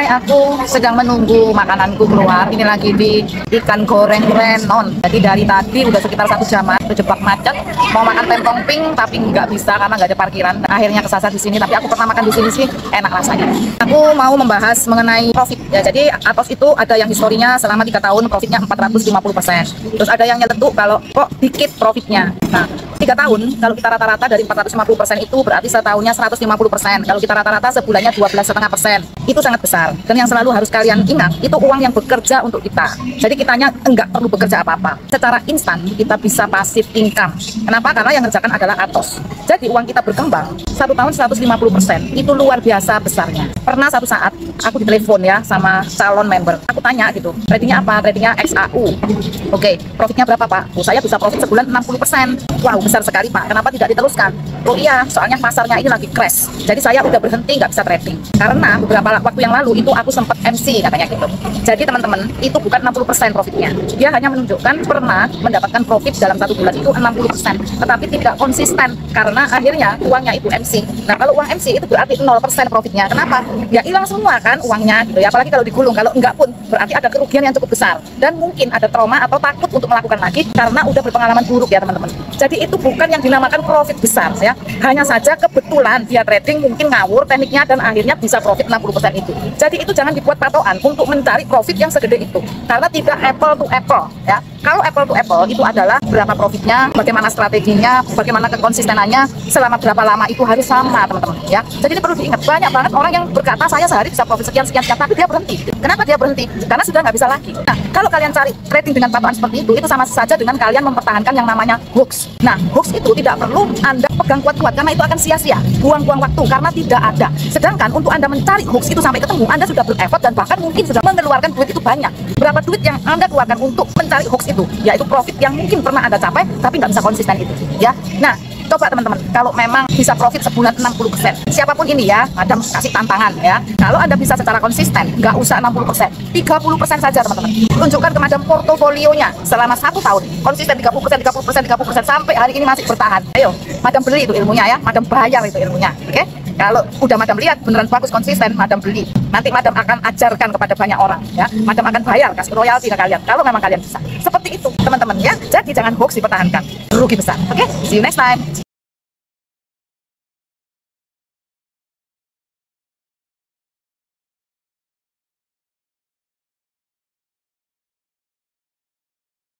aku sedang menunggu makananku keluar. Ini lagi di ikan goreng Renon. Jadi dari tadi udah sekitar 1 jaman terjebak macet. Mau makan tempong pink tapi nggak bisa karena nggak ada parkiran. Nah, akhirnya kesasar di sini. Tapi aku pernah makan di sini sih, enak rasanya. Aku mau membahas mengenai profit. Ya, jadi Atos itu ada yang historinya selama 3 tahun profitnya 450%. Terus ada yang nyeletuk kalau kok dikit profitnya. Nah, 3 tahun kalau kita rata-rata dari 450% itu berarti setahunnya 150%. Kalau kita rata-rata sebulannya 12,5%. Itu sangat besar. Dan yang selalu harus kalian ingat, itu uang yang bekerja untuk kita. Jadi kitanya enggak perlu bekerja apa-apa. Secara instan kita bisa pasif income. Kenapa? Karena yang kerjakan adalah Atos. Jadi uang kita berkembang 1 tahun 150%. Itu luar biasa besarnya. Pernah satu saat aku ditelepon ya sama calon member. Aku tanya gitu, tradingnya apa? Tradingnya XAU. Oke, profitnya berapa Pak? Oh, saya bisa profit sebulan 60%. Wow, besar sekali Pak. Kenapa tidak diteruskan? Oh iya, soalnya pasarnya ini lagi crash. Jadi saya udah berhenti nggak bisa trading. Karena beberapa waktu yang lalu itu aku sempat MC katanya gitu. Jadi teman-teman, itu bukan 60% profitnya. Dia hanya menunjukkan pernah mendapatkan profit dalam 1 bulan itu 60%. Tetapi tidak konsisten karena akhirnya uangnya itu MC. Nah, kalau uang MC itu berarti 0% profitnya. Kenapa? Ya hilang semua kan uangnya gitu ya. Apalagi kalau digulung. Kalau enggak pun berarti ada kerugian yang cukup besar. Dan mungkin ada trauma atau takut untuk melakukan lagi karena udah berpengalaman buruk ya teman-teman. Jadi itu bukan yang dinamakan profit besar ya. Hanya saja kebetulan dia trading mungkin ngawur tekniknya dan akhirnya bisa profit 60% itu. Jadi itu jangan dibuat patokan untuk mencari profit yang segede itu. Karena tidak apple to apple ya. Kalau apple to apple itu adalah berapa profitnya, bagaimana strateginya, bagaimana kekonsistenannya, selama berapa lama itu harus sama teman-teman ya. Jadi ini perlu diingat, banyak banget orang yang berkata saya sehari bisa profit sekian tapi dia berhenti. Kenapa dia berhenti? Karena sudah nggak bisa lagi. Nah, kalau kalian cari trading dengan patokan seperti itu sama saja dengan kalian mempertahankan yang namanya hoax. Nah, hoax itu tidak perlu Anda pegang kuat-kuat karena itu akan sia-sia, buang-buang waktu karena tidak ada. Sedangkan untuk Anda mencari hoax itu sampai ketemu, Anda sudah bereffort dan bahkan mungkin sudah mengeluarkan duit itu banyak. Berapa duit yang Anda keluarkan untuk mencari hoax itu? Yaitu profit yang mungkin pernah Anda capai tapi nggak bisa konsisten itu ya. Nah, coba teman-teman, kalau memang bisa profit sebulan 60%, siapapun ini ya, Madam kasih tantangan ya. Kalau Anda bisa secara konsisten, nggak usah 60%, 30% saja teman-teman. Tunjukkan ke Madam portofolionya selama 1 tahun, konsisten 30% sampai hari ini masih bertahan. Ayo, Madam beli itu ilmunya ya, Madam bayar itu ilmunya, oke? Kalau udah Madam lihat beneran bagus konsisten, Madam beli. Nanti Madam akan ajarkan kepada banyak orang ya. Madam akan bayar, kasih royalti ke kalian kalau memang kalian bisa. Seperti itu teman-teman ya. Jadi jangan hoax dipertahankan, rugi besar. Oke, see you next time.